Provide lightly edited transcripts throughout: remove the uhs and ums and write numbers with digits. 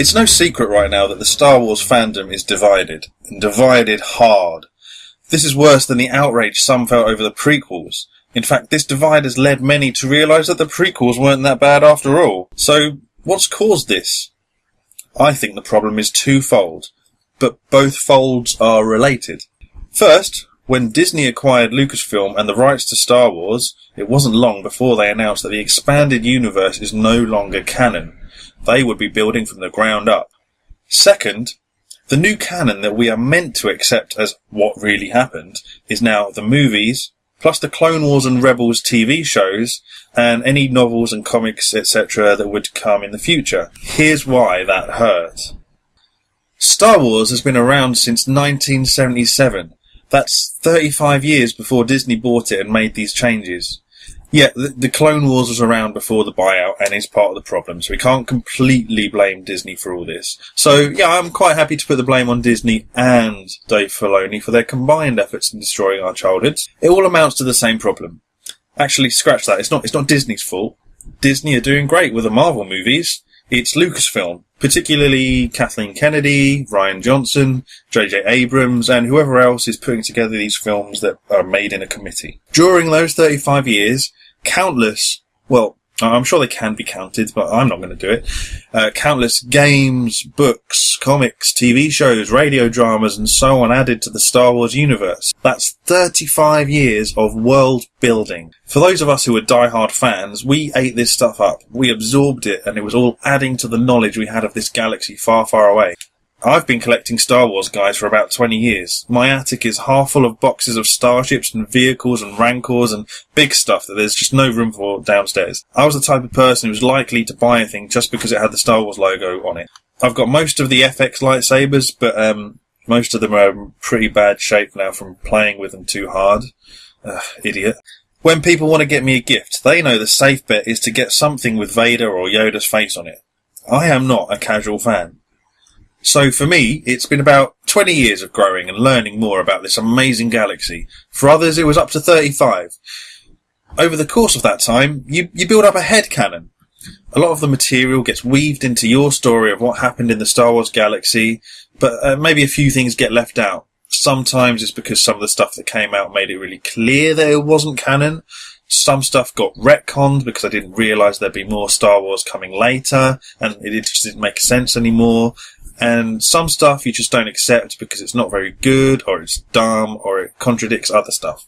It's no secret right now that the Star Wars fandom is divided, and divided hard. This is worse than the outrage some felt over the prequels. In fact, this divide has led many to realise that the prequels weren't that bad after all. So, what's caused this? I think the problem is twofold, but both folds are related. First, when Disney acquired Lucasfilm and the rights to Star Wars, it wasn't long before they announced that the expanded universe is no longer canon. They would be building from the ground up. Second, the new canon that we are meant to accept as what really happened is now the movies, plus the Clone Wars and Rebels TV shows, and any novels and comics, etc. that would come in the future. Here's why that hurt. Star Wars has been around since 1977. That's 35 years before Disney bought it and made these changes. Yeah, the Clone Wars was around before the buyout and is part of the problem, so we can't completely blame Disney for all this. So, yeah, I'm quite happy to put the blame on Disney and Dave Filoni for their combined efforts in destroying our childhoods. It all amounts to the same problem. Actually, scratch that. It's not Disney's fault. Disney are doing great with the Marvel movies. It's Lucasfilm, particularly Kathleen Kennedy, Rian Johnson, J.J. Abrams, and whoever else is putting together these films that are made in a committee. During those 35 years, countless, well, I'm sure they can be counted, but I'm not going to do it, countless games, books, comics, TV shows, radio dramas, and so on added to the Star Wars universe. That's 35 years of world building. For those of us who are die-hard fans, we ate this stuff up. We absorbed it, and it was all adding to the knowledge we had of this galaxy far, far away. I've been collecting Star Wars guys for about 20 years. My attic is half full of boxes of starships and vehicles and rancors and big stuff that there's just no room for downstairs. I was the type of person who was likely to buy a thing just because it had the Star Wars logo on it. I've got most of the FX lightsabers, but most of them are in pretty bad shape now from playing with them too hard. Idiot. When people want to get me a gift, they know the safe bet is to get something with Vader or Yoda's face on it. I am not a casual fan. So for me, it's been about 20 years of growing and learning more about this amazing galaxy. For others, it was up to 35. Over the course of that time, you build up a headcanon. A lot of the material gets weaved into your story of what happened in the Star Wars galaxy, but maybe a few things get left out. Sometimes it's because some of the stuff that came out made it really clear that it wasn't canon. Some stuff got retconned because I didn't realise there'd be more Star Wars coming later, and it just didn't make sense anymore. And some stuff you just don't accept because it's not very good, or it's dumb, or it contradicts other stuff.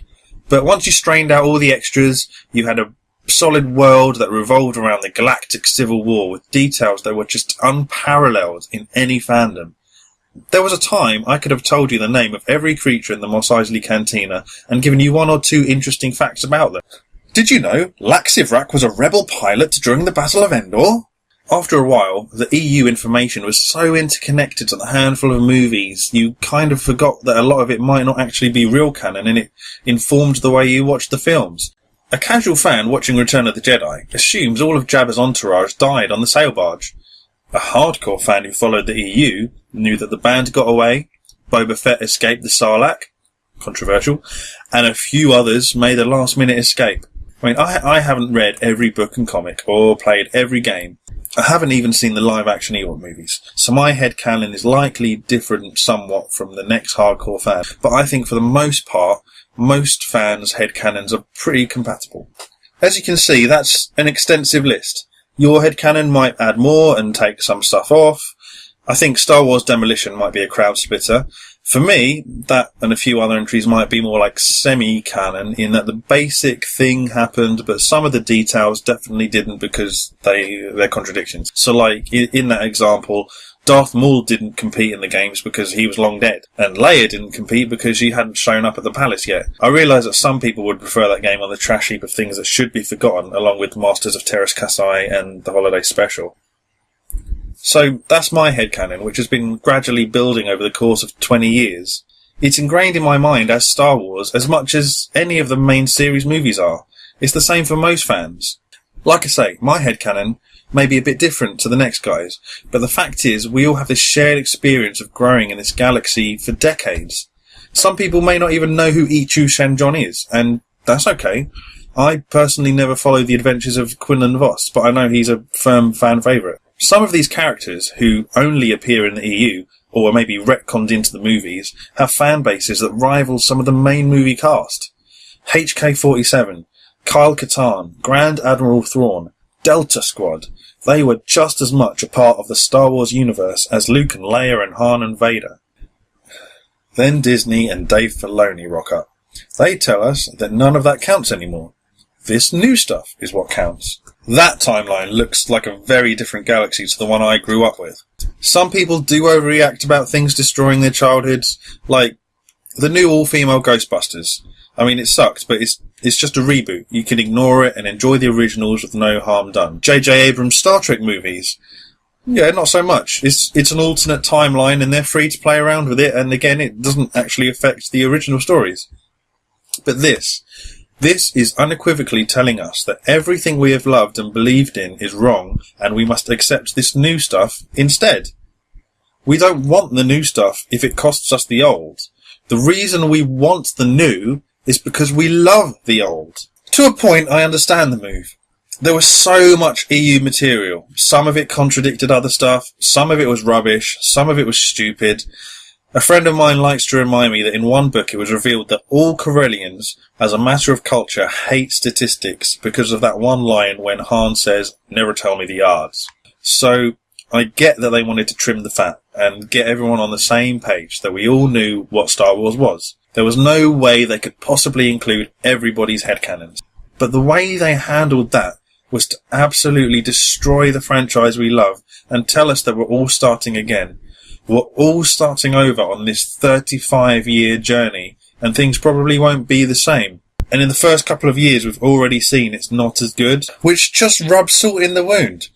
But once you strained out all the extras, you had a solid world that revolved around the galactic civil war with details that were just unparalleled in any fandom. There was a time I could have told you the name of every creature in the Mos Eisley Cantina and given you one or two interesting facts about them. Did you know Laxivrak was a rebel pilot during the Battle of Endor? After a while, the EU information was so interconnected to the handful of movies, you kind of forgot that a lot of it might not actually be real canon, and it informed the way you watched the films. A casual fan watching Return of the Jedi assumes all of Jabba's entourage died on the sail barge. A hardcore fan who followed the EU knew that the band got away, Boba Fett escaped the Sarlacc, controversial, and a few others made a last-minute escape. I mean, I haven't read every book and comic, or played every game. I haven't even seen the live-action Ewok movies, so my headcanon is likely different somewhat from the next hardcore fan, but I think for the most part, most fans' headcanons are pretty compatible. As you can see, that's an extensive list. Your headcanon might add more and take some stuff off. I think Star Wars Demolition might be a crowd splitter. For me, that and a few other entries might be more like semi-canon, in that the basic thing happened, but some of the details definitely didn't because they're contradictions. So like, in that example, Darth Maul didn't compete in the games because he was long dead, and Leia didn't compete because she hadn't shown up at the palace yet. I realise that some people would prefer that game on the trash heap of things that should be forgotten, along with Masters of Teräs Käsi and the Holiday Special. So that's my headcanon, which has been gradually building over the course of 20 years. It's ingrained in my mind as Star Wars as much as any of the main series movies are. It's the same for most fans. Like I say, my headcanon may be a bit different to the next guy's, but the fact is we all have this shared experience of growing in this galaxy for decades. Some people may not even know who Ichu Shenjon is, and that's okay. I personally never followed the adventures of Quinlan Voss, but I know he's a firm fan favourite. Some of these characters, who only appear in the EU, or are maybe retconned into the movies, have fan bases that rival some of the main movie cast. HK-47, Kyle Katarn, Grand Admiral Thrawn, Delta Squad. They were just as much a part of the Star Wars universe as Luke and Leia and Han and Vader. Then Disney and Dave Filoni rock up. They tell us that none of that counts anymore. This new stuff is what counts. That timeline looks like a very different galaxy to the one I grew up with. Some people do overreact about things destroying their childhoods, like the new all-female Ghostbusters. I mean, it sucked, but it's just a reboot. You can ignore it and enjoy the originals with no harm done. J.J. Abrams' Star Trek movies, yeah, not so much. It's an alternate timeline and they're free to play around with it, and again, it doesn't actually affect the original stories. But this is unequivocally telling us that everything we have loved and believed in is wrong, and we must accept this new stuff instead. We don't want the new stuff if it costs us the old. The reason we want the new is because we love the old. To a point, I understand the move. There was so much EU material. Some of it contradicted other stuff, some of it was rubbish, some of it was stupid. A friend of mine likes to remind me that in one book it was revealed that all Corellians, as a matter of culture, hate statistics because of that one line when Han says, "Never tell me the odds." So, I get that they wanted to trim the fat and get everyone on the same page, that we all knew what Star Wars was. There was no way they could possibly include everybody's headcanons. But the way they handled that was to absolutely destroy the franchise we love and tell us that we're all starting again. We're all starting over on this 35-year journey, and things probably won't be the same. And in the first couple of years we've already seen it's not as good, which just rubs salt in the wound.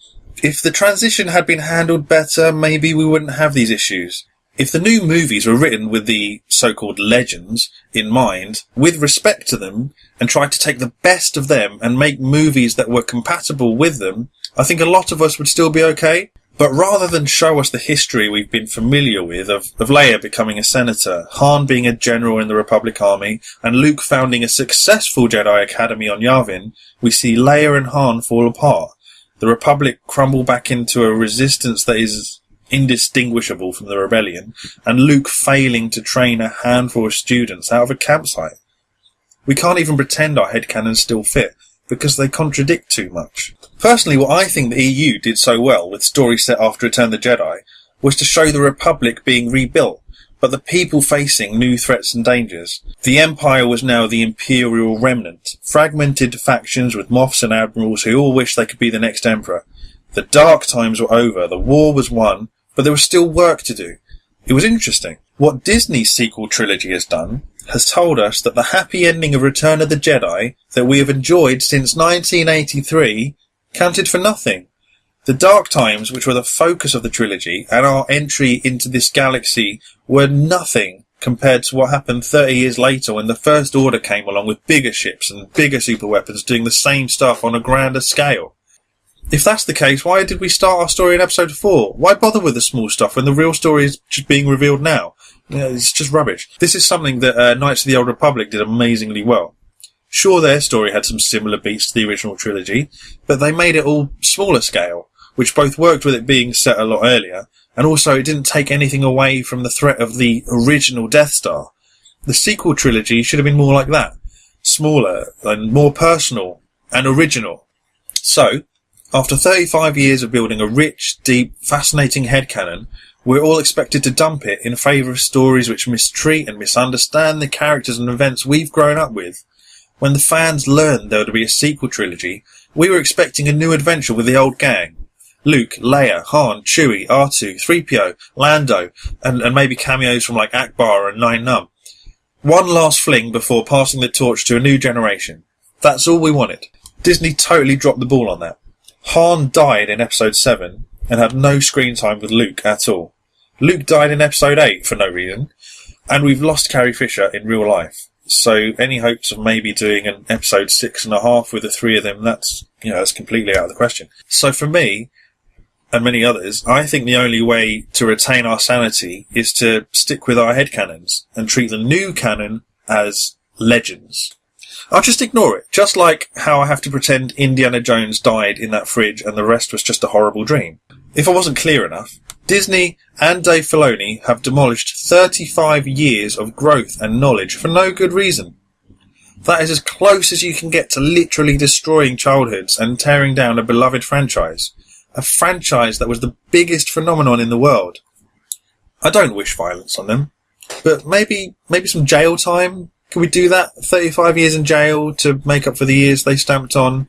If the transition had been handled better, maybe we wouldn't have these issues. If the new movies were written with the so-called legends in mind, with respect to them, and tried to take the best of them and make movies that were compatible with them, I think a lot of us would still be okay. But rather than show us the history we've been familiar with of Leia becoming a senator, Han being a general in the Republic Army, and Luke founding a successful Jedi Academy on Yavin, we see Leia and Han fall apart. The Republic crumble back into a resistance that is indistinguishable from the rebellion, and Luke failing to train a handful of students out of a campsite. We can't even pretend our headcanons still fit, because they contradict too much. Personally, what I think the EU did so well with stories set after Return of the Jedi was to show the Republic being rebuilt, but the people facing new threats and dangers. The Empire was now the Imperial remnant, fragmented factions with Moffs and Admirals who all wished they could be the next Emperor. The dark times were over, the war was won, but there was still work to do. It was interesting. What Disney's sequel trilogy has done has told us that the happy ending of Return of the Jedi that we have enjoyed since 1983 counted for nothing. The dark times, which were the focus of the trilogy, and our entry into this galaxy were nothing compared to what happened 30 years later when the First Order came along with bigger ships and bigger superweapons doing the same stuff on a grander scale. If that's the case, why did we start our story in episode 4? Why bother with the small stuff when the real story is just being revealed now? It's just rubbish. This is something that Knights of the Old Republic did amazingly well. Sure, their story had some similar beats to the original trilogy, but they made it all smaller scale, which both worked with it being set a lot earlier, and also it didn't take anything away from the threat of the original Death Star. The sequel trilogy should have been more like that. Smaller, and more personal, and original. So, after 35 years of building a rich, deep, fascinating headcanon, we're all expected to dump it in favour of stories which mistreat and misunderstand the characters and events we've grown up with. When the fans learned there would be a sequel trilogy, we were expecting a new adventure with the old gang. Luke, Leia, Han, Chewie, R2, 3PO, Lando, and maybe cameos from like Akbar and Nien Nunb. One last fling before passing the torch to a new generation. That's all we wanted. Disney totally dropped the ball on that. Han died in episode 7 and had no screen time with Luke at all. Luke died in episode 8 for no reason, and we've lost Carrie Fisher in real life. So any hopes of maybe doing an episode 6.5 with the three of them, that's completely out of the question. So for me, and many others, I think the only way to retain our sanity is to stick with our headcanons and treat the new canon as legends. I'll just ignore it, just like how I have to pretend Indiana Jones died in that fridge and the rest was just a horrible dream. If I wasn't clear enough, Disney and Dave Filoni have demolished 35 years of growth and knowledge for no good reason. That is as close as you can get to literally destroying childhoods and tearing down a beloved franchise. A franchise that was the biggest phenomenon in the world. I don't wish violence on them, but maybe some jail time? Can we do that? 35 years in jail to make up for the years they stamped on?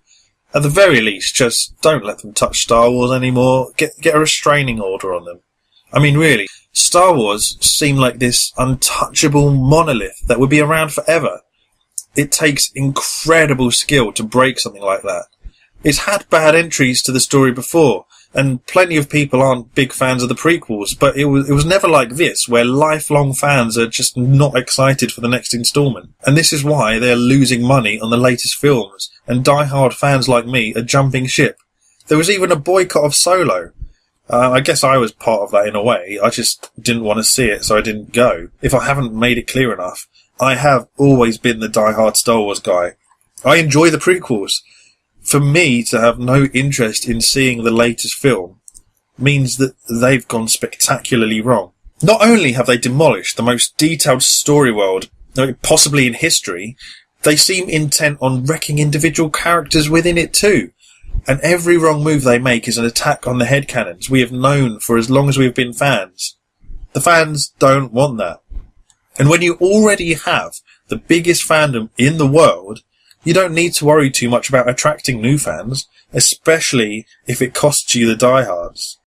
At the very least, just don't let them touch Star Wars anymore. Get a restraining order on them. I mean, really, Star Wars seemed like this untouchable monolith that would be around forever. It takes incredible skill to break something like that. It's had bad entries to the story before, and plenty of people aren't big fans of the prequels, but it was never like this, where lifelong fans are just not excited for the next installment. And this is why they're losing money on the latest films, and die-hard fans like me are jumping ship. There was even a boycott of Solo. I guess I was part of that in a way. I just didn't want to see it, so I didn't go. If I haven't made it clear enough, I have always been the die-hard Star Wars guy. I enjoy the prequels. For me to have no interest in seeing the latest film means that they've gone spectacularly wrong. Not only have they demolished the most detailed story world, possibly in history, they seem intent on wrecking individual characters within it too. And every wrong move they make is an attack on the headcanons we have known for as long as we've been fans. The fans don't want that. And when you already have the biggest fandom in the world, you don't need to worry too much about attracting new fans, especially if it costs you the diehards.